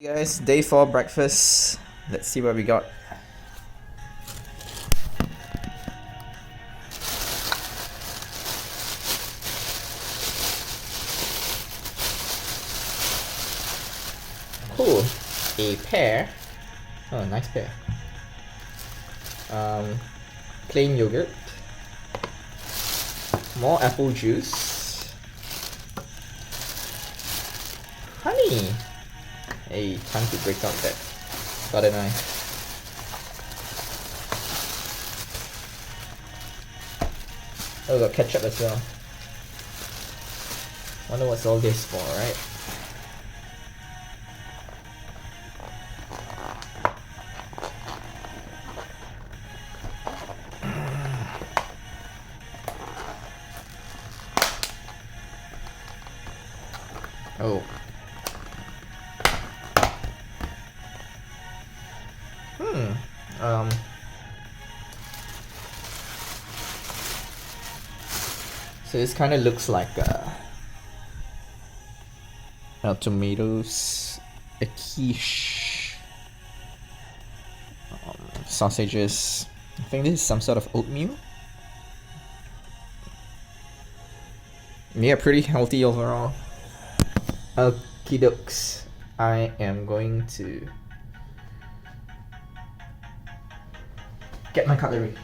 Hey guys, day 4 breakfast. Let's see what we got. Cool. A pear. Oh, nice pear. Plain yogurt. More apple juice. Honey. Hey, time to break out that butter knife. Oh, got ketchup as well. Wonder what's all this for, right? Oh. So this kind of looks like tomatoes, a quiche, sausages. I think this is some sort of oatmeal. Yeah, pretty healthy overall. Okie dokes. I am going to get my cutlery.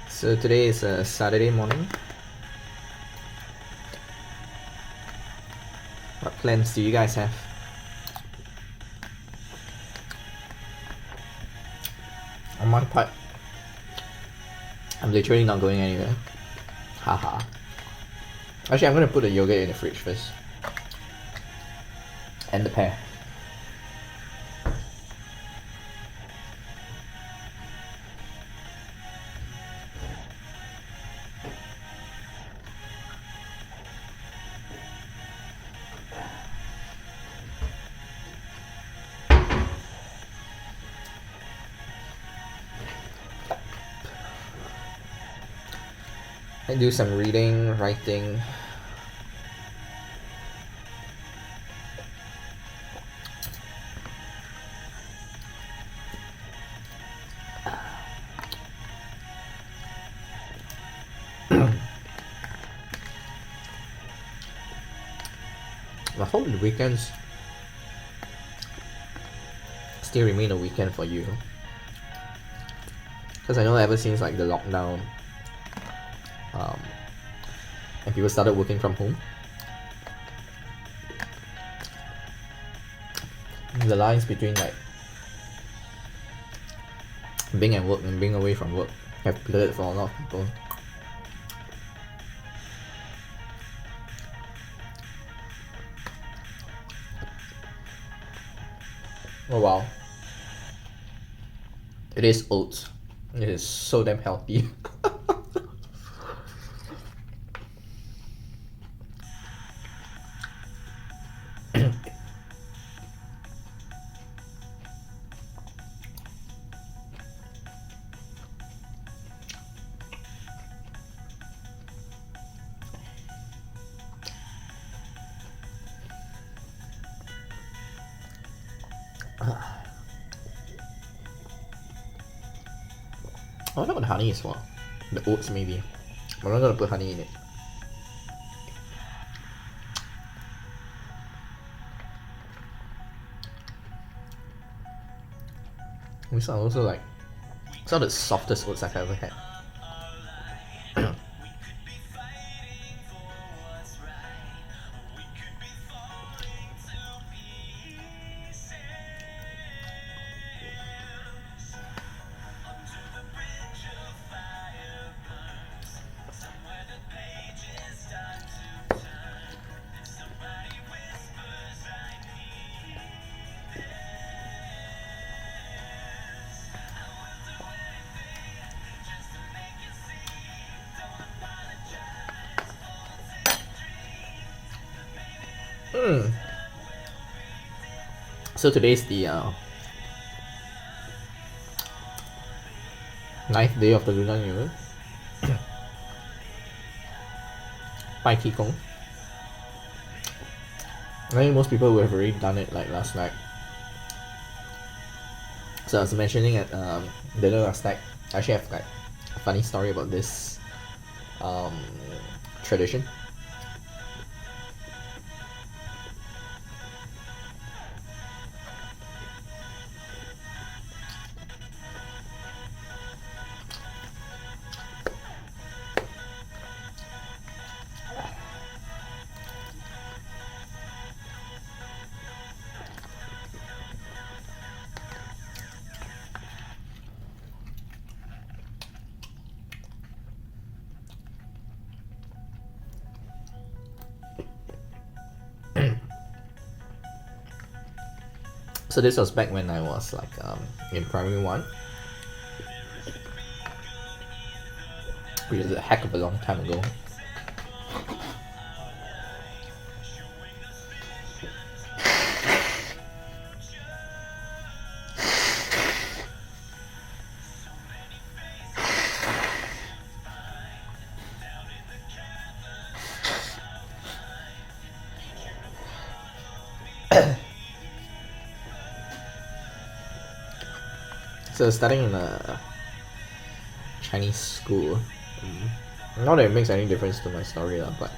So today is a Saturday morning. What plans do you guys have? On my part, I'm literally not going anywhere. Haha. Actually, I'm gonna put the yogurt in the fridge first. And the pear. I do some reading, writing. I hope the weekends still remain a weekend for you. Because I know ever since like the lockdown, and people started working from home, the lines between like being at work and being away from work have blurred for a lot of people. Oh wow. It is oats. It is so damn healthy. I wonder what honey is for. The oats maybe. I'm not gonna put honey in it. These are also like It's not the softest oats I've ever had. So today's the 9th day of the Lunar New Year. 拜天公. I think most people would have already done it like last night. So I was mentioning at dinner last night, I actually have like a funny story about this tradition. So this was back when I was like in primary 1, which is a heck of a long time ago. So starting in a Chinese school, not that it makes any difference to my story but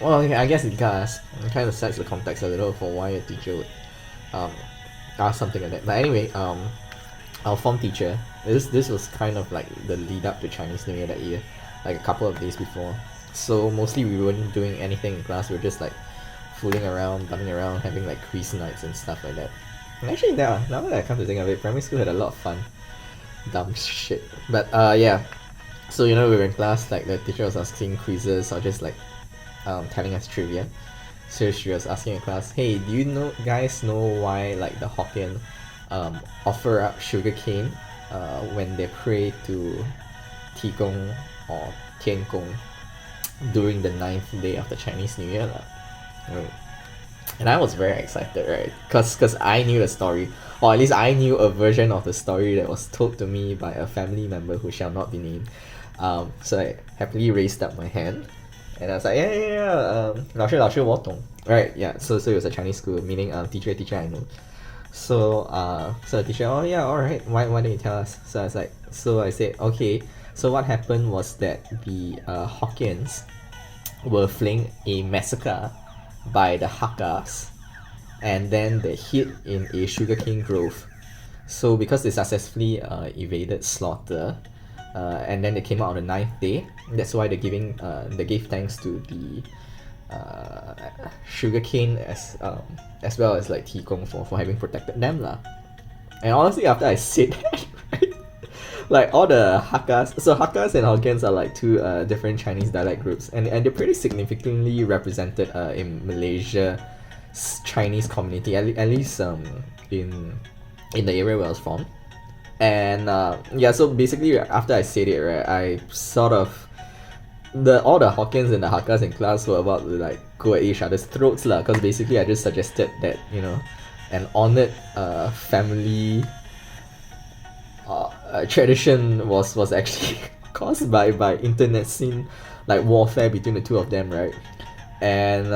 well, okay, I guess it does. It kind of sets the context a little for why a teacher would ask something like that. But anyway, our form teacher, this was kind of like the lead up to Chinese New Year that year, like a couple of days before. So mostly we weren't doing anything in class. We were just like fooling around, bumming around, having like quiz nights and stuff like that. And actually, now that I come to think of it, primary school had a lot of fun, dumb shit. But yeah, so we were in class, like the teacher was asking quizzes or just like telling us trivia. So she was asking in class, hey, do you guys know why like the Hokkien offer up sugar cane when they pray to Ti Gong or Tian Gong during the 9th day of the Chinese New Year? Right. And I was very excited, right? Cause I knew the story, or at least I knew a version of the story that was told to me by a family member who shall not be named. So I happily raised up my hand, and I was like, yeah, 老师我懂. Right, yeah. So it was a Chinese school, meaning teacher I know. So the teacher, oh yeah, all right. Why don't you tell us? So I said, okay. So what happened was that the Hokkiens were fleeing a massacre by the Hakkas, and then they hid in a sugarcane grove. So because they successfully evaded slaughter, and then they came out on the 9th day, that's why they gave thanks to the sugarcane as well as like Ti Gong for having protected them lah. And honestly, after I said that, right, like all the Hakkas, so Hakkas and Hokkiens are like two different Chinese dialect groups, and they're pretty significantly represented in Malaysia's Chinese community, at least in the area where I was from. And yeah, so basically after I said it, right, I sort of all the Hokkiens and the Hakkas in class were about to like go at each other's throats lah, because basically I just suggested that an honored family tradition was actually caused by internet scene like warfare between the two of them, right? And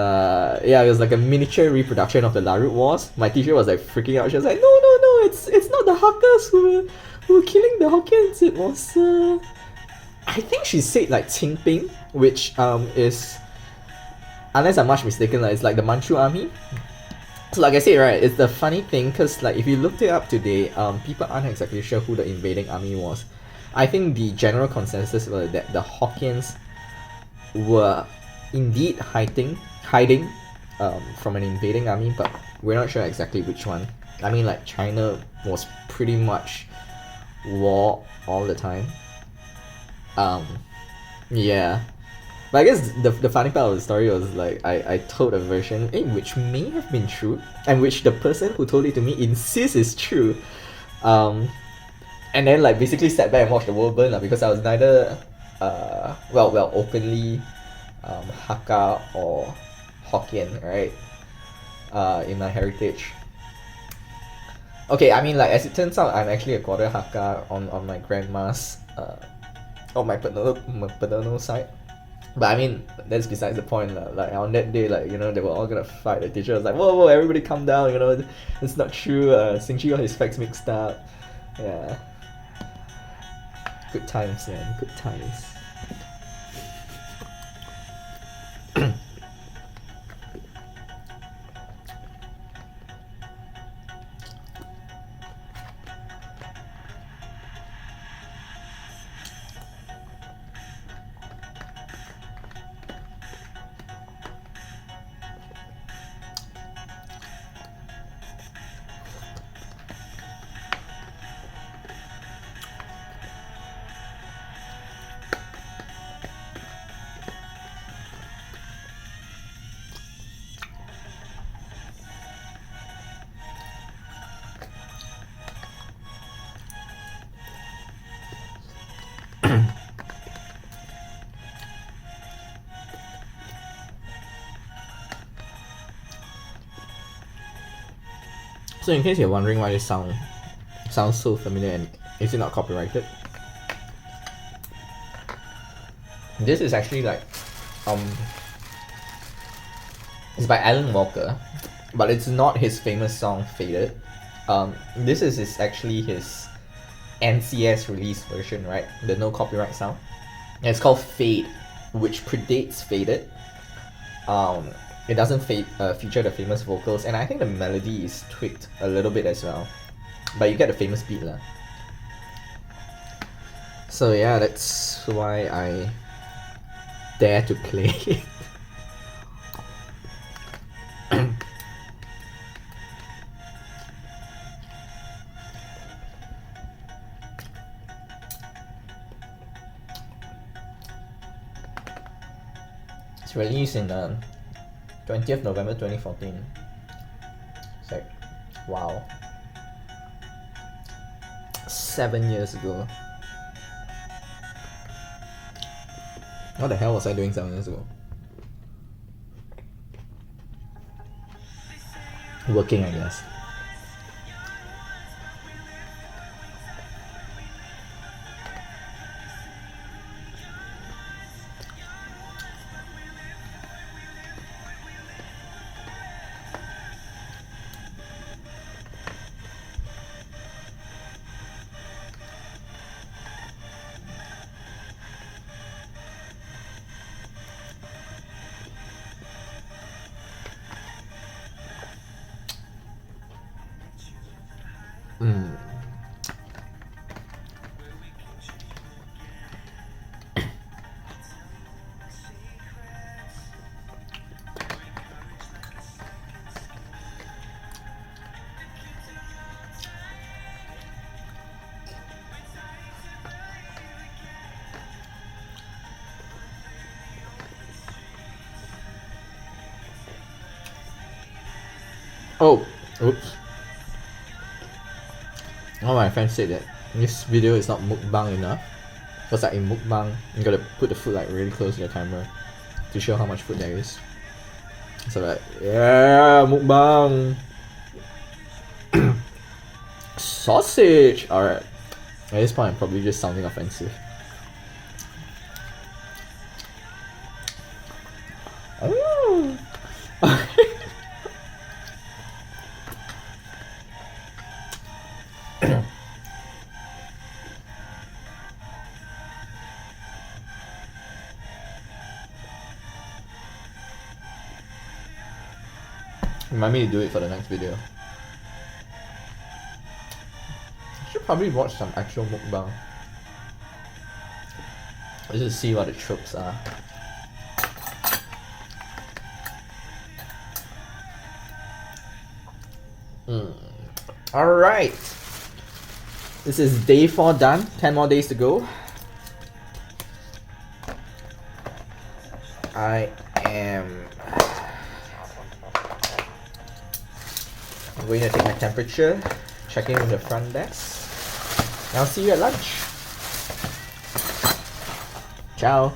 yeah, it was like a miniature reproduction of the Larut Wars. My teacher was like freaking out. She was like, no, it's not the Hakkas who were killing the Hokkiens. It was I think she said like Qingping, which is, unless I'm much mistaken, it's like the Manchu army. So like I said, right, it's the funny thing because like if you looked it up today, people aren't exactly sure who the invading army was. I think the general consensus was that the Hokkiens were indeed hiding from an invading army, but we're not sure exactly which one. I mean, like China was pretty much war all the time. Um, yeah. But I guess the funny part of the story was like I told a version which may have been true and which the person who told it to me insists is true. Um, and then like basically sat back and watched the world burn because I was neither openly Hakka or Hokkien, right? In my heritage. Okay, I mean like as it turns out I'm actually a quarter Hakka on my grandma's on my paternal side. But I mean, that's besides the point. Like on that day, like, you know, they were all gonna fight. The teacher was like, whoa, everybody calm down, you know, it's not true. Xingqi got his facts mixed up. Yeah. Good times, man, good times. So in case you're wondering why this sounds so familiar and is it not copyrighted? This is actually like it's by Alan Walker, but it's not his famous song Faded. This is actually his NCS release version, right? The no copyright sound. And it's called Fade, which predates Faded. It doesn't feature the famous vocals, and I think the melody is tweaked a little bit as well. But you get the famous beat lah. So yeah, that's why I dare to play it. It's released in 20th November 2014. It's like, wow. 7 years ago. What the hell was I doing 7 years ago? Working, I guess. Oh, oops. All my friends said that this video is not mukbang enough. Because like in mukbang, you gotta put the food like really close to the camera to show how much food there is. So like, yeah, mukbang. Sausage! Alright. At this point I'm probably just sounding offensive. Oh. Remind me to do it for the next video. I should probably watch some actual mukbang. Let's just see what the tropes are. Alright. This is day 4 done. 10 more days to go. I'm going to take my temperature, check in with the front desk, and I'll see you at lunch. Ciao.